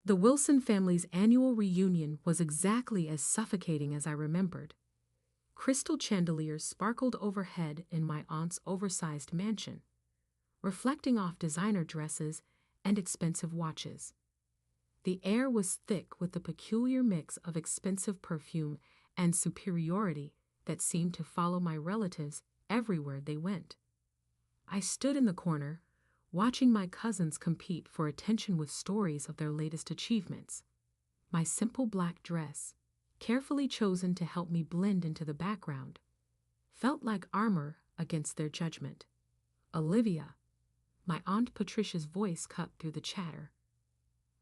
The Wilson family's annual reunion was exactly as suffocating as I remembered. Crystal chandeliers sparkled overhead in my aunt's oversized mansion, reflecting off designer dresses and expensive watches. The air was thick with the peculiar mix of expensive perfume and superiority that seemed to follow my relatives everywhere they went. I stood in the corner, watching my cousins compete for attention with stories of their latest achievements. My simple black dress, carefully chosen to help me blend into the background, felt like armor against their judgment. "Olivia," my Aunt Patricia's voice cut through the chatter.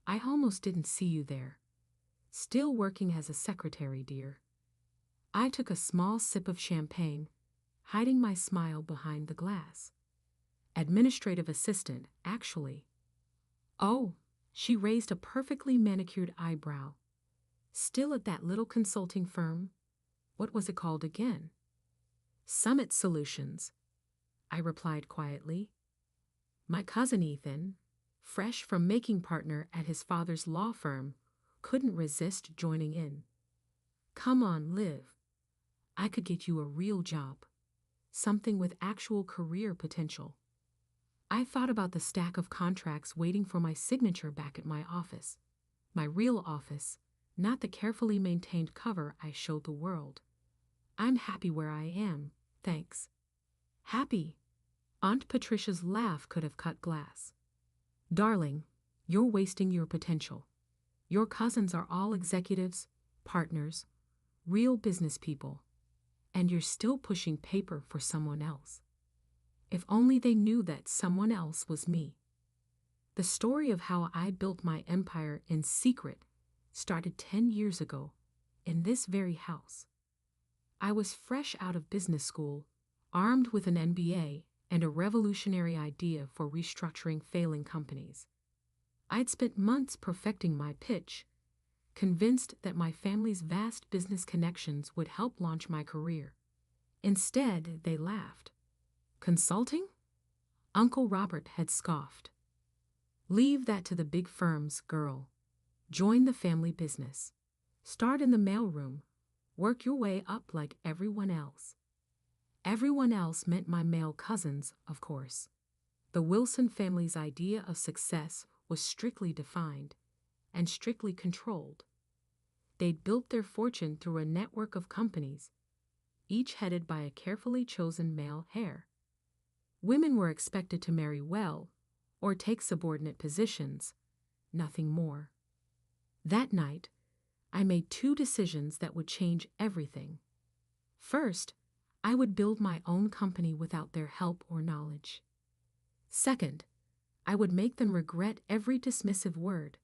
"I almost didn't see you there. Still working as a secretary, dear." I took a small sip of champagne, hiding my smile behind the glass. "Administrative assistant, actually." "Oh," she raised a perfectly manicured eyebrow. "Still at that little consulting firm? What was it called again?" "Summit Solutions," I replied quietly. My cousin Ethan, fresh from making partner at his father's law firm, couldn't resist joining in. "Come on, Liv. I could get you a real job, something with actual career potential." I thought about the stack of contracts waiting for my signature back at my office. My real office, not the carefully maintained cover I showed the world. "I'm happy where I am, thanks." "Happy?" Aunt Patricia's laugh could have cut glass. "Darling, you're wasting your potential. Your cousins are all executives, partners, real business people, and you're still pushing paper for someone else. If only they knew that someone else was me." The story of how I built my empire in secret started 10 years ago, in this very house. I was fresh out of business school, armed with an MBA and a revolutionary idea for restructuring failing companies. I'd spent months perfecting my pitch, convinced that my family's vast business connections would help launch my career. Instead, they laughed. "Consulting?" Uncle Robert had scoffed. "Leave that to the big firms, girl. Join the family business. Start in the mailroom. Work your way up like everyone else." Everyone else meant my male cousins, of course. The Wilson family's idea of success was strictly defined and strictly controlled. They'd built their fortune through a network of companies, each headed by a carefully chosen male heir. Women were expected to marry well or take subordinate positions, nothing more. That night, I made 2 decisions that would change everything. First, I would build my own company without their help or knowledge. Second, I would make them regret every dismissive word.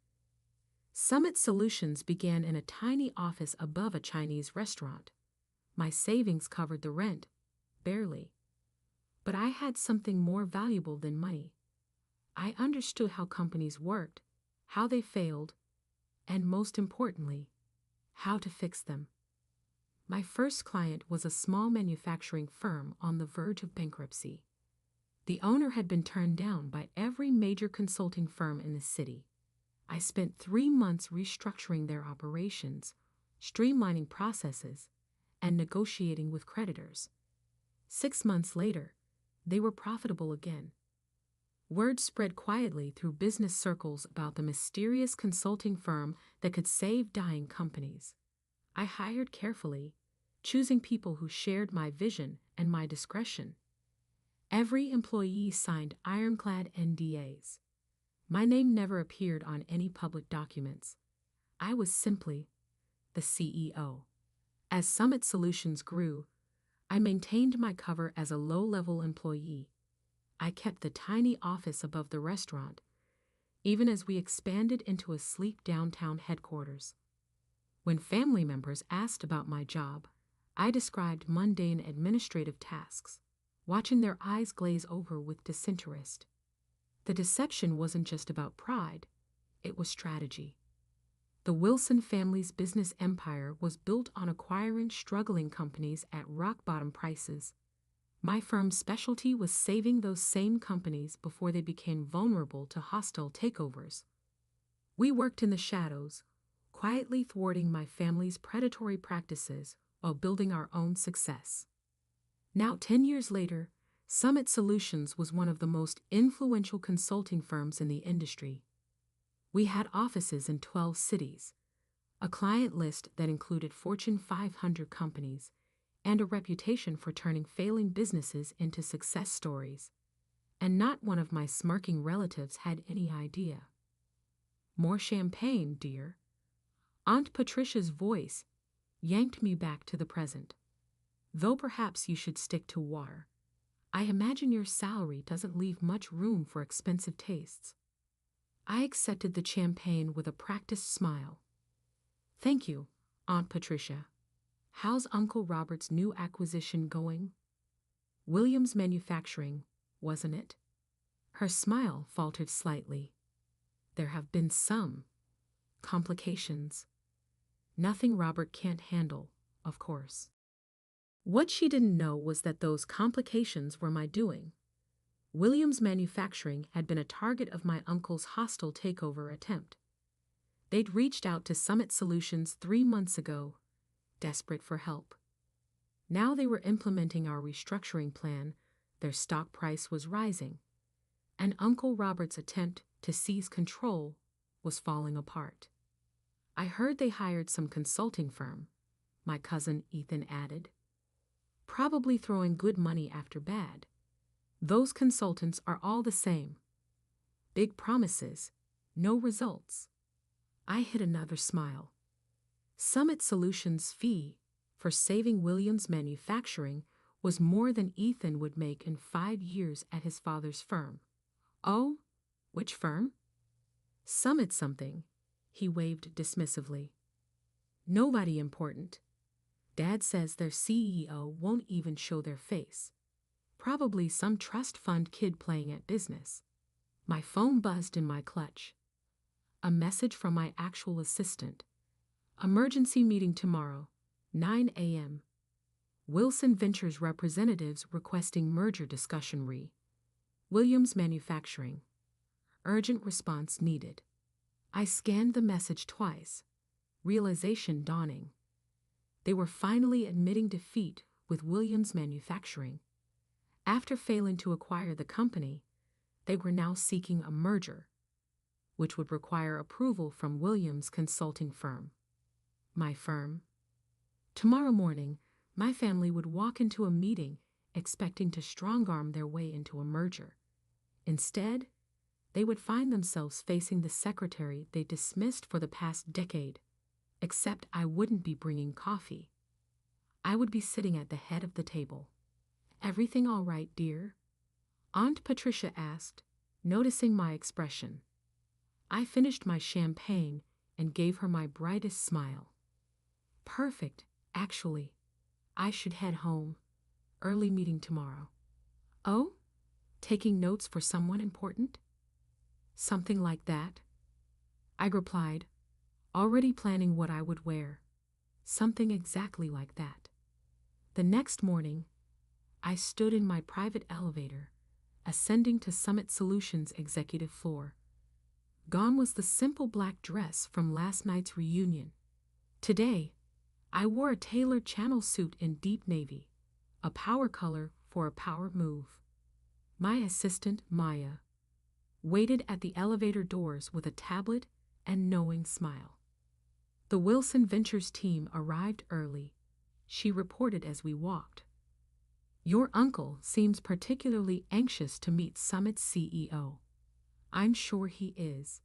Summit Solutions began in a tiny office above a Chinese restaurant. My savings covered the rent, barely. But I had something more valuable than money. I understood how companies worked, how they failed, and most importantly, how to fix them. My first client was a small manufacturing firm on the verge of bankruptcy. The owner had been turned down by every major consulting firm in the city. I spent 3 months restructuring their operations, streamlining processes, and negotiating with creditors. 6 months later, they were profitable again. Word spread quietly through business circles about the mysterious consulting firm that could save dying companies. I hired carefully, choosing people who shared my vision and my discretion. Every employee signed ironclad NDAs. My name never appeared on any public documents. I was simply the CEO. As Summit Solutions grew, I maintained my cover as a low-level employee. I kept the tiny office above the restaurant, even as we expanded into a sleek downtown headquarters. When family members asked about my job, I described mundane administrative tasks, watching their eyes glaze over with disinterest. The deception wasn't just about pride, it was strategy. The Wilson family's business empire was built on acquiring struggling companies at rock-bottom prices. My firm's specialty was saving those same companies before they became vulnerable to hostile takeovers. We worked in the shadows, quietly thwarting my family's predatory practices while building our own success. Now, 10 years later, Summit Solutions was one of the most influential consulting firms in the industry. We had offices in 12 cities, a client list that included Fortune 500 companies, and a reputation for turning failing businesses into success stories. And not one of my smirking relatives had any idea. More champagne, dear. Aunt Patricia's voice yanked me back to the present. Though perhaps you should stick to water. I imagine your salary doesn't leave much room for expensive tastes. I accepted the champagne with a practiced smile. Thank you, Aunt Patricia. How's Uncle Robert's new acquisition going? Williams Manufacturing, wasn't it? Her smile faltered slightly. There have been some complications. Nothing Robert can't handle, of course. What she didn't know was that those complications were my doing. Williams Manufacturing had been a target of my uncle's hostile takeover attempt. They'd reached out to Summit Solutions 3 months ago, desperate for help. Now they were implementing our restructuring plan, their stock price was rising, and Uncle Robert's attempt to seize control was falling apart. I heard they hired some consulting firm, my cousin Ethan added. Probably throwing good money after bad. Those consultants are all the same. Big promises, no results. I hid another smile. Summit Solutions' fee for saving Williams Manufacturing was more than Ethan would make in 5 years at his father's firm. Oh, which firm? Summit something, he waved dismissively. Nobody important. Dad says their CEO won't even show their face. Probably some trust fund kid playing at business. My phone buzzed in my clutch. A message from my actual assistant. Emergency meeting tomorrow, 9 a.m. Wilson Ventures representatives requesting merger discussion Williams Manufacturing. Urgent response needed. I scanned the message twice, realization dawning. They were finally admitting defeat with Williams Manufacturing. After failing to acquire the company, they were now seeking a merger, which would require approval from Williams' consulting firm. My firm. Tomorrow morning, my family would walk into a meeting expecting to strong-arm their way into a merger. Instead, they would find themselves facing the secretary they dismissed for the past decade, except I wouldn't be bringing coffee. I would be sitting at the head of the table. Everything all right, dear? Aunt Patricia asked, noticing my expression. I finished my champagne and gave her my brightest smile. Perfect, actually. I should head home. Early meeting tomorrow. Oh? Taking notes for someone important? Something like that. I replied, already planning what I would wear. Something exactly like that. The next morning, I stood in my private elevator, ascending to Summit Solutions' executive floor. Gone was the simple black dress from last night's reunion. Today, I wore a tailored channel suit in deep navy, a power color for a power move. My assistant, Maya, waited at the elevator doors with a tablet and knowing smile. The Wilson Ventures team arrived early, she reported as we walked. Your uncle seems particularly anxious to meet Summit's CEO. I'm sure he is.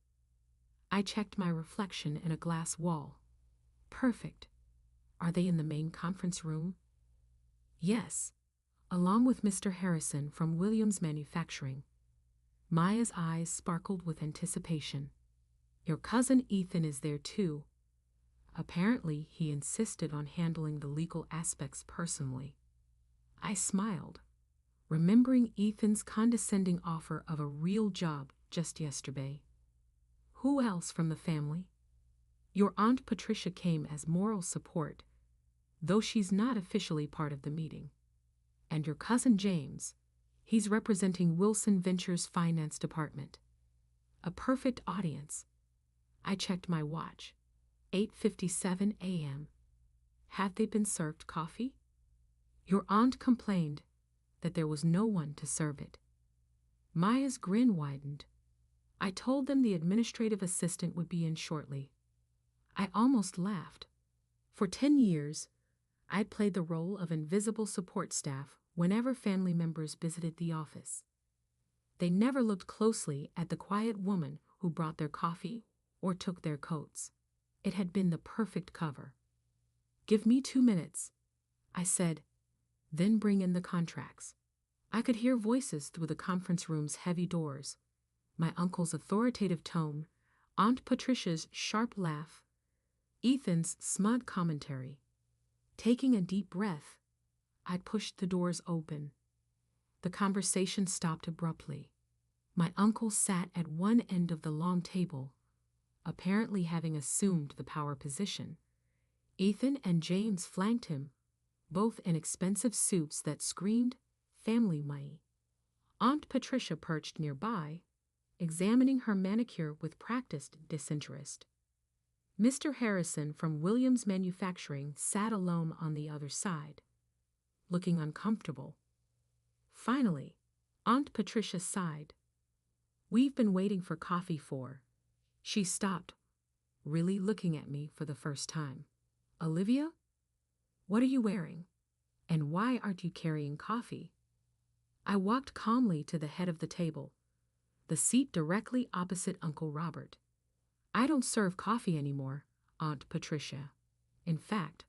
I checked my reflection in a glass wall. Perfect. Are they in the main conference room? Yes, along with Mr. Harrison from Williams Manufacturing. Maya's eyes sparkled with anticipation. Your cousin Ethan is there too. Apparently, he insisted on handling the legal aspects personally. I smiled, remembering Ethan's condescending offer of a real job just yesterday. Who else from the family? Your Aunt Patricia came as moral support, though she's not officially part of the meeting. And your cousin James, he's representing Wilson Ventures' finance department. A perfect audience. I checked my watch. 8:57 a.m. Had they been served coffee? Your aunt complained that there was no one to serve it. Maya's grin widened. I told them the administrative assistant would be in shortly. I almost laughed. For 10 years, I'd played the role of invisible support staff whenever family members visited the office. They never looked closely at the quiet woman who brought their coffee or took their coats. It had been the perfect cover. "Give me 2 minutes," I said, "then bring in the contracts." I could hear voices through the conference room's heavy doors. My uncle's authoritative tone, Aunt Patricia's sharp laugh, Ethan's smug commentary. Taking a deep breath, I pushed the doors open. The conversation stopped abruptly. My uncle sat at one end of the long table, apparently having assumed the power position. Ethan and James flanked him, both in expensive suits that screamed family money. Aunt Patricia perched nearby, examining her manicure with practiced disinterest. Mr. Harrison from Williams Manufacturing sat alone on the other side, looking uncomfortable. Finally, Aunt Patricia sighed. "We've been waiting for coffee for." She stopped, really looking at me for the first time. "Olivia? What are you wearing? And why aren't you carrying coffee?" I walked calmly to the head of the table, the seat directly opposite Uncle Robert. "I don't serve coffee anymore, Aunt Patricia. In fact,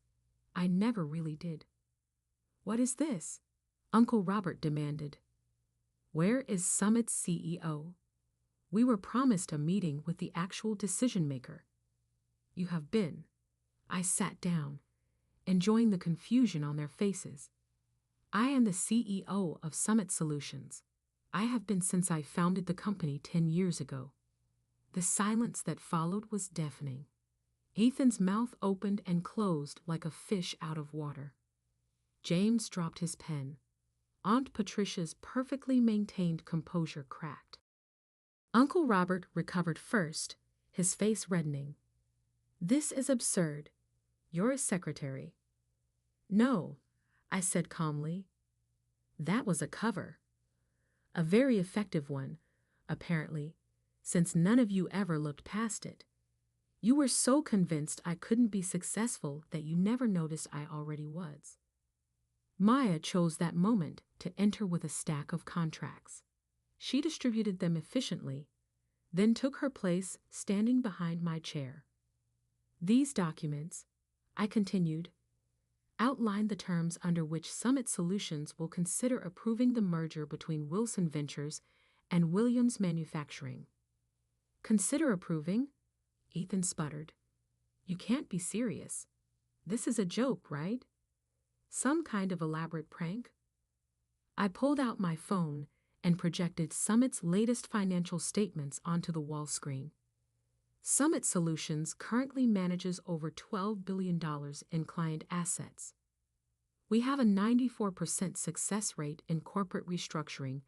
I never really did." "What is this?" Uncle Robert demanded. "Where is Summit's CEO? We were promised a meeting with the actual decision-maker." "You have been." I sat down, enjoying the confusion on their faces. "I am the CEO of Summit Solutions. I have been since I founded the company 10 years ago." The silence that followed was deafening. Ethan's mouth opened and closed like a fish out of water. James dropped his pen. Aunt Patricia's perfectly maintained composure cracked. Uncle Robert recovered first, his face reddening. "This is absurd. You're a secretary." "No," I said calmly. "That was a cover. A very effective one, apparently, since none of you ever looked past it. You were so convinced I couldn't be successful that you never noticed I already was." Maya chose that moment to enter with a stack of contracts. She distributed them efficiently, then took her place standing behind my chair. "These documents," I continued, "outline the terms under which Summit Solutions will consider approving the merger between Wilson Ventures and Williams Manufacturing." "Consider approving?" Ethan sputtered. "You can't be serious. This is a joke, right? Some kind of elaborate prank?" I pulled out my phone and projected Summit's latest financial statements onto the wall screen. Summit Solutions currently manages over $12 billion in client assets. We have a 94% success rate in corporate restructuring,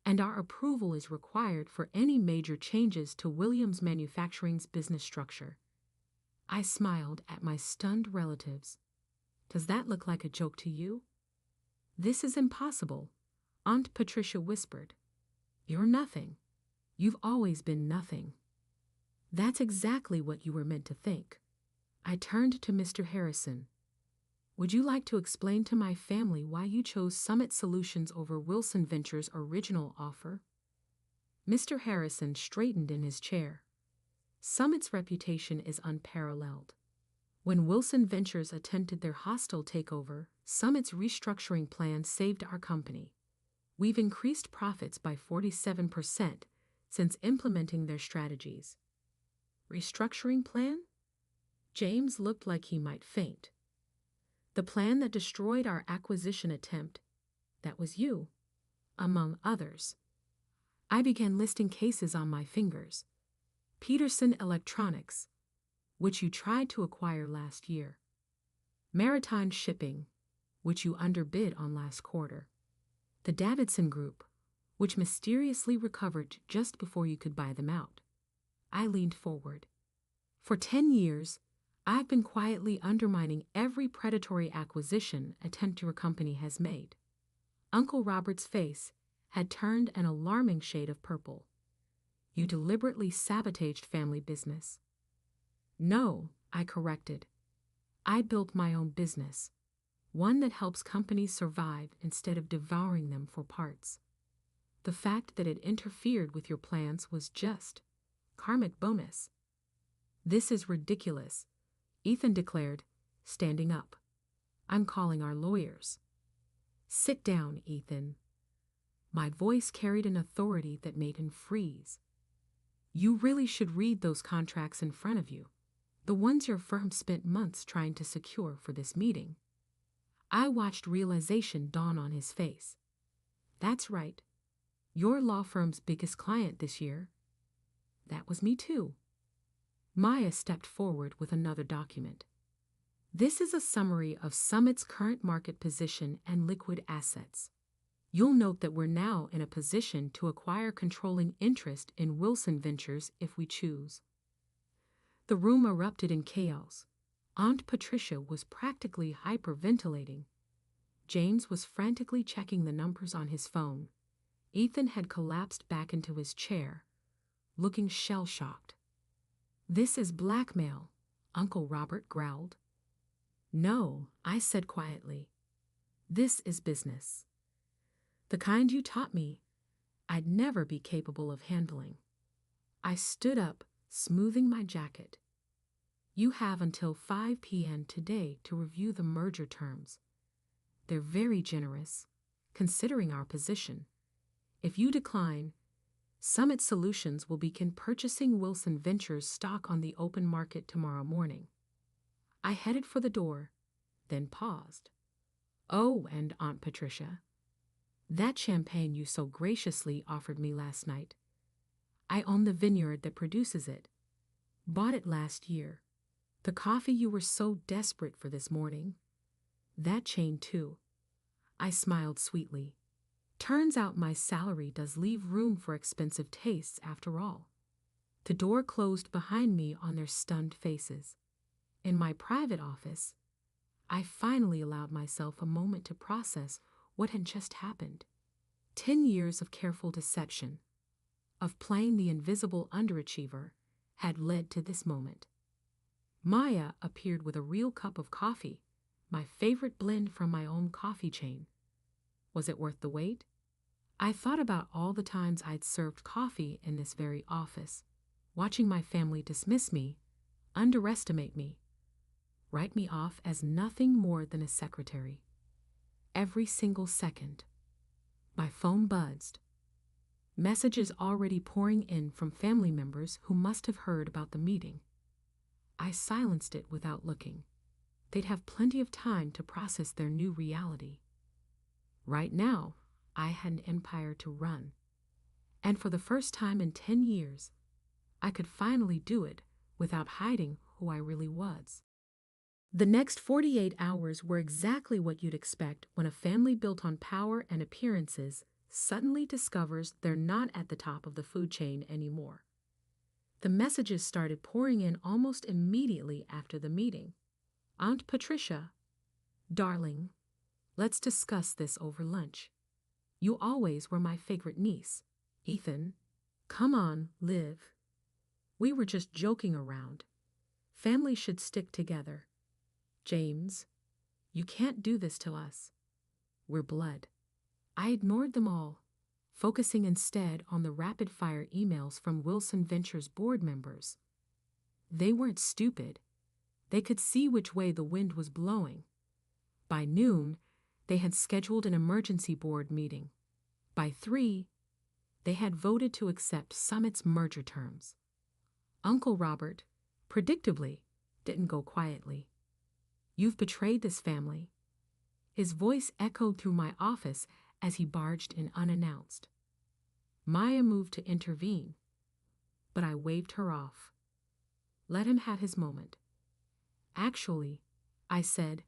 and our approval is required for any major changes to Williams Manufacturing's business structure. I smiled at my stunned relatives. "Does that look like a joke to you?" "This is impossible," Aunt Patricia whispered. "You're nothing. You've always been nothing." "That's exactly what you were meant to think." I turned to Mr. Harrison. "Would you like to explain to my family why you chose Summit Solutions over Wilson Ventures' original offer?" Mr. Harrison straightened in his chair. "Summit's reputation is unparalleled. When Wilson Ventures attempted their hostile takeover, Summit's restructuring plan saved our company. We've increased profits by 47% since implementing their strategies." "Restructuring plan?" James looked like he might faint. "The plan that destroyed our acquisition attempt. That was you, among others." I began listing cases on my fingers. Peterson Electronics, which you tried to acquire last year. Maritime Shipping, which you underbid on last quarter. The Davidson Group, which mysteriously recovered just before you could buy them out. I leaned forward. For 10 years, I've been quietly undermining every predatory acquisition attempt your company has made. Uncle Robert's face had turned an alarming shade of purple. You deliberately sabotaged family business. No, I corrected. I built my own business, one that helps companies survive instead of devouring them for parts. The fact that it interfered with your plans was just karmic bonus. This is ridiculous, Ethan declared, standing up. I'm calling our lawyers. Sit down, Ethan. My voice carried an authority that made him freeze. You really should read those contracts in front of you, the ones your firm spent months trying to secure for this meeting. I watched realization dawn on his face. That's right. Your law firm's biggest client this year. That was me too. Maya stepped forward with another document. This is a summary of Summit's current market position and liquid assets. You'll note that we're now in a position to acquire controlling interest in Wilson Ventures if we choose. The room erupted in chaos. Aunt Patricia was practically hyperventilating. James was frantically checking the numbers on his phone. Ethan had collapsed back into his chair, looking shell-shocked. This is blackmail, Uncle Robert growled. No, I said quietly. This is business. The kind you taught me, I'd never be capable of handling. I stood up, smoothing my jacket. You have until 5 p.m. today to review the merger terms. They're very generous, considering our position. If you decline, Summit Solutions will begin purchasing Wilson Ventures stock on the open market tomorrow morning. I headed for the door, then paused. Oh, and Aunt Patricia, that champagne you so graciously offered me last night. I own the vineyard that produces it. Bought it last year. The coffee you were so desperate for this morning. That chain too. I smiled sweetly. Turns out my salary does leave room for expensive tastes after all. The door closed behind me on their stunned faces. In my private office, I finally allowed myself a moment to process what had just happened. 10 years of careful deception, of playing the invisible underachiever, had led to this moment. Maya appeared with a real cup of coffee, my favorite blend from my own coffee chain. Was it worth the wait? I thought about all the times I'd served coffee in this very office, watching my family dismiss me, underestimate me, write me off as nothing more than a secretary. Every single second. My phone buzzed. Messages already pouring in from family members who must have heard about the meeting. I silenced it without looking. They'd have plenty of time to process their new reality. Right now, I had an empire to run. And for the first time in 10 years, I could finally do it without hiding who I really was. The next 48 hours were exactly what you'd expect when a family built on power and appearances suddenly discovers they're not at the top of the food chain anymore. The messages started pouring in almost immediately after the meeting. Aunt Patricia, darling, let's discuss this over lunch. You always were my favorite niece. Ethan, come on, Liv. We were just joking around. Family should stick together. James, you can't do this to us. We're blood. I ignored them all, focusing instead on the rapid-fire emails from Wilson Ventures board members. They weren't stupid. They could see which way the wind was blowing. By noon, they had scheduled an emergency board meeting. By 3, they had voted to accept Summit's merger terms. Uncle Robert, predictably, didn't go quietly. You've betrayed this family. His voice echoed through my office as he barged in unannounced. Maya moved to intervene, but I waved her off. Let him have his moment. Actually, I said,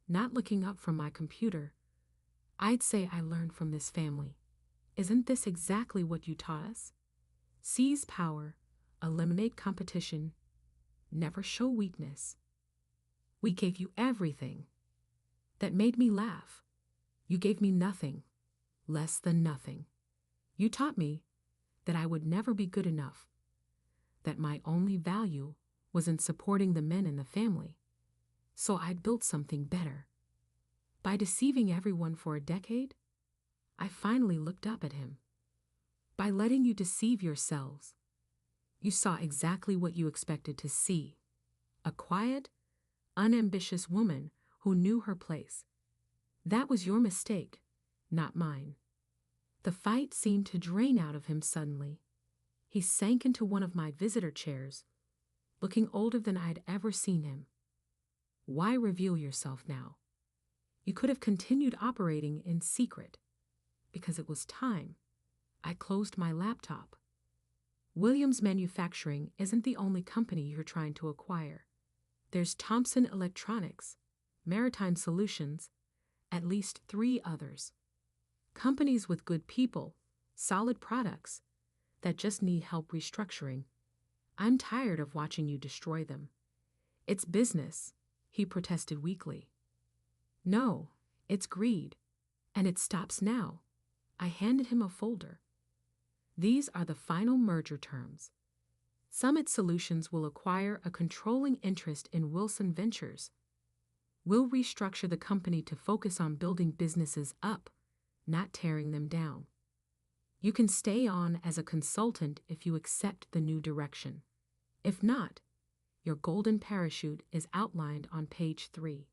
not looking up from my computer, I'd say I learned from this family. Isn't this exactly what you taught us? Seize power, eliminate competition, Never show weakness. We gave you everything. That made me laugh. You gave me nothing, less than nothing. You taught me that I would never be good enough, that my only value was in supporting the men in the family. So I built something better. By deceiving everyone for a decade, I finally looked up at him. By letting you deceive yourselves, you saw exactly what you expected to see. A quiet, unambitious woman who knew her place. That was your mistake, not mine. The fight seemed to drain out of him suddenly. He sank into one of my visitor chairs, looking older than I'd ever seen him. Why reveal yourself now? You could have continued operating in secret. Because it was time. I closed my laptop. Williams Manufacturing isn't the only company you're trying to acquire. There's Thompson Electronics, Maritime Solutions, at least 3 others. Companies with good people, solid products, that just need help restructuring. I'm tired of watching you destroy them. It's business, he protested weakly. No, it's greed, and it stops now. I handed him a folder. These are the final merger terms. Summit Solutions will acquire a controlling interest in Wilson Ventures. We'll restructure the company to focus on building businesses up, not tearing them down. You can stay on as a consultant if you accept the new direction. If not, your golden parachute is outlined on page 3.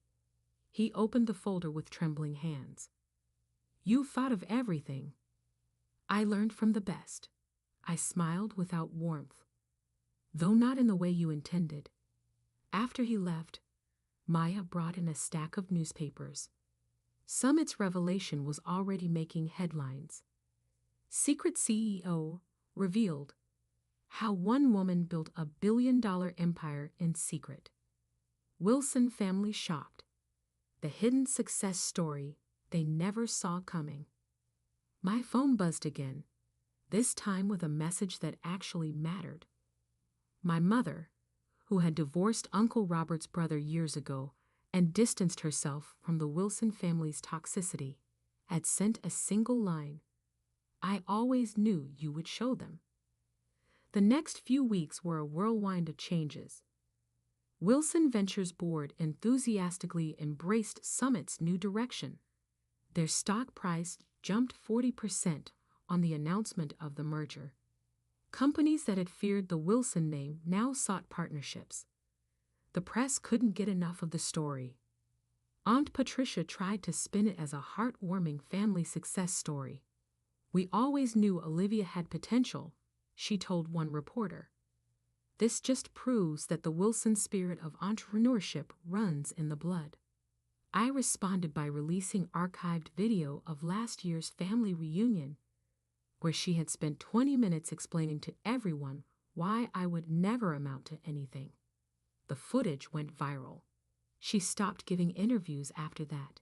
He opened the folder with trembling hands. You thought of everything. I learned from the best. I smiled without warmth, though not in the way you intended. After he left, Maya brought in a stack of newspapers. Summit's revelation was already making headlines. Secret CEO revealed how one woman built a billion-dollar empire in secret. Wilson family shocked. The hidden success story they never saw coming. My phone buzzed again, this time with a message that actually mattered. My mother, who had divorced Uncle Robert's brother years ago and distanced herself from the Wilson family's toxicity, had sent a single line. I always knew you would show them. The next few weeks were a whirlwind of changes. Wilson Ventures board enthusiastically embraced Summit's new direction. Their stock price jumped 40% on the announcement of the merger. Companies that had feared the Wilson name now sought partnerships. The press couldn't get enough of the story. Aunt Patricia tried to spin it as a heartwarming family success story. We always knew Olivia had potential, she told one reporter. This just proves that the Wilson spirit of entrepreneurship runs in the blood. I responded by releasing archived video of last year's family reunion, where she had spent 20 minutes explaining to everyone why I would never amount to anything. The footage went viral. She stopped giving interviews after that.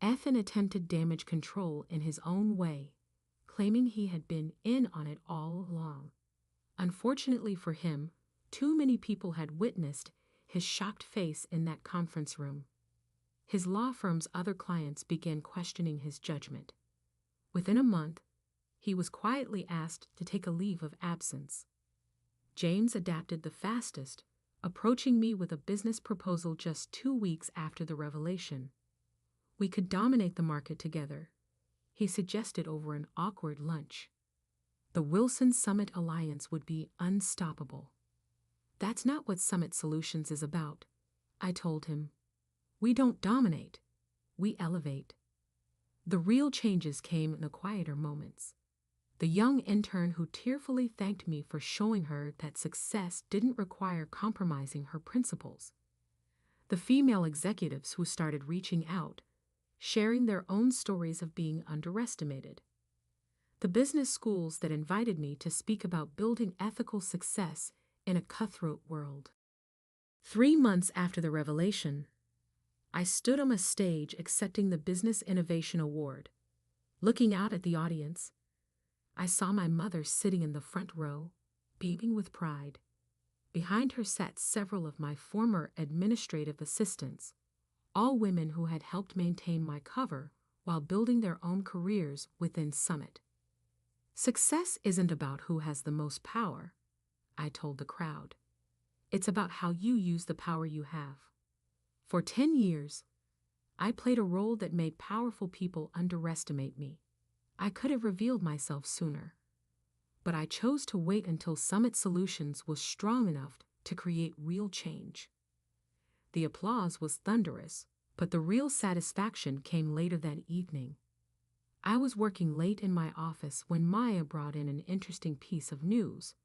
Ethan attempted damage control in his own way, claiming he had been in on it all along. Unfortunately for him, too many people had witnessed his shocked face in that conference room. His law firm's other clients began questioning his judgment. Within a month, he was quietly asked to take a leave of absence. James adapted the fastest, approaching me with a business proposal just 2 weeks after the revelation. We could dominate the market together, he suggested over an awkward lunch. The Wilson Summit Alliance would be unstoppable. That's not what Summit Solutions is about, I told him. We don't dominate, we elevate. The real changes came in the quieter moments. The young intern who tearfully thanked me for showing her that success didn't require compromising her principles. The female executives who started reaching out, sharing their own stories of being underestimated. The business schools that invited me to speak about building ethical success in a cutthroat world. 3 months after the revelation, I stood on a stage accepting the Business Innovation Award. Looking out at the audience, I saw my mother sitting in the front row, beaming with pride. Behind her sat several of my former administrative assistants, all women who had helped maintain my cover while building their own careers within Summit. Success isn't about who has the most power, I told the crowd. It's about how you use the power you have. For 10 years, I played a role that made powerful people underestimate me. I could have revealed myself sooner, but I chose to wait until Summit Solutions was strong enough to create real change. The applause was thunderous, but the real satisfaction came later that evening. I was working late in my office when Maya brought in an interesting piece of news.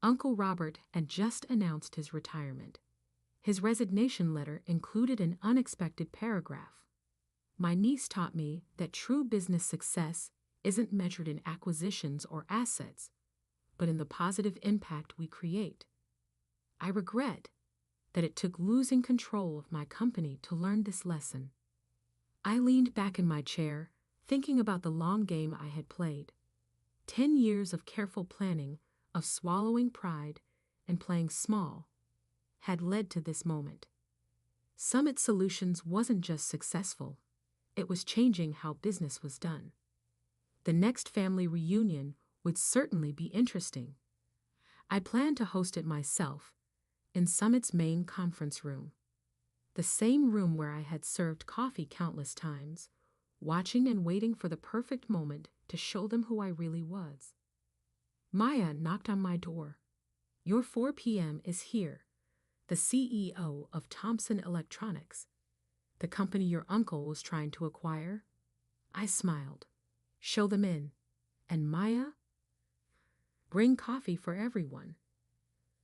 Uncle Robert had just announced his retirement. His resignation letter included an unexpected paragraph. My niece taught me that true business success isn't measured in acquisitions or assets, but in the positive impact we create. I regret that it took losing control of my company to learn this lesson. I leaned back in my chair, thinking about the long game I had played. 10 years of careful planning, of swallowing pride and playing small, had led to this moment. Summit Solutions wasn't just successful, it was changing how business was done. The next family reunion would certainly be interesting. I planned to host it myself, in Summit's main conference room. The same room where I had served coffee countless times, watching and waiting for the perfect moment to show them who I really was. Maya knocked on my door. "Your 4 p.m. is here. The CEO of Thomson Electronics, the company your uncle was trying to acquire." I smiled. "Show them in." "And Maya?" "Bring coffee for everyone.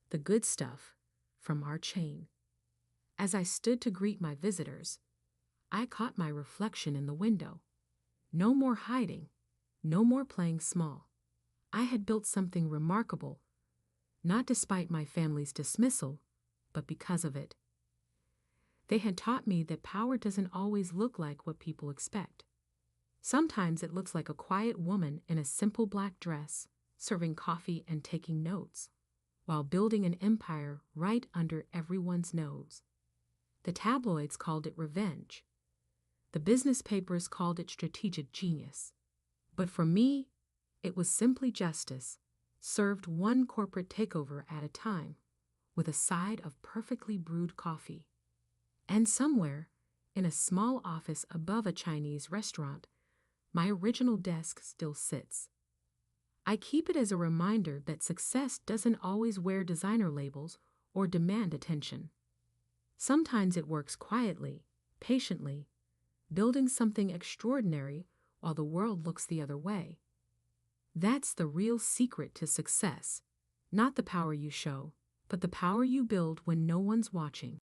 The good stuff from our chain." As I stood to greet my visitors, I caught my reflection in the window. No more hiding, no more playing small. I had built something remarkable, not despite my family's dismissal, but because of it. They had taught me that power doesn't always look like what people expect. Sometimes it looks like a quiet woman in a simple black dress, serving coffee and taking notes, while building an empire right under everyone's nose. The tabloids called it revenge. The business papers called it strategic genius. But for me, it was simply justice, served one corporate takeover at a time, with a side of perfectly brewed coffee. And somewhere, in a small office above a Chinese restaurant, my original desk still sits. I keep it as a reminder that success doesn't always wear designer labels or demand attention. Sometimes it works quietly, patiently, building something extraordinary while the world looks the other way. That's the real secret to success, not the power you show, but the power you build when no one's watching.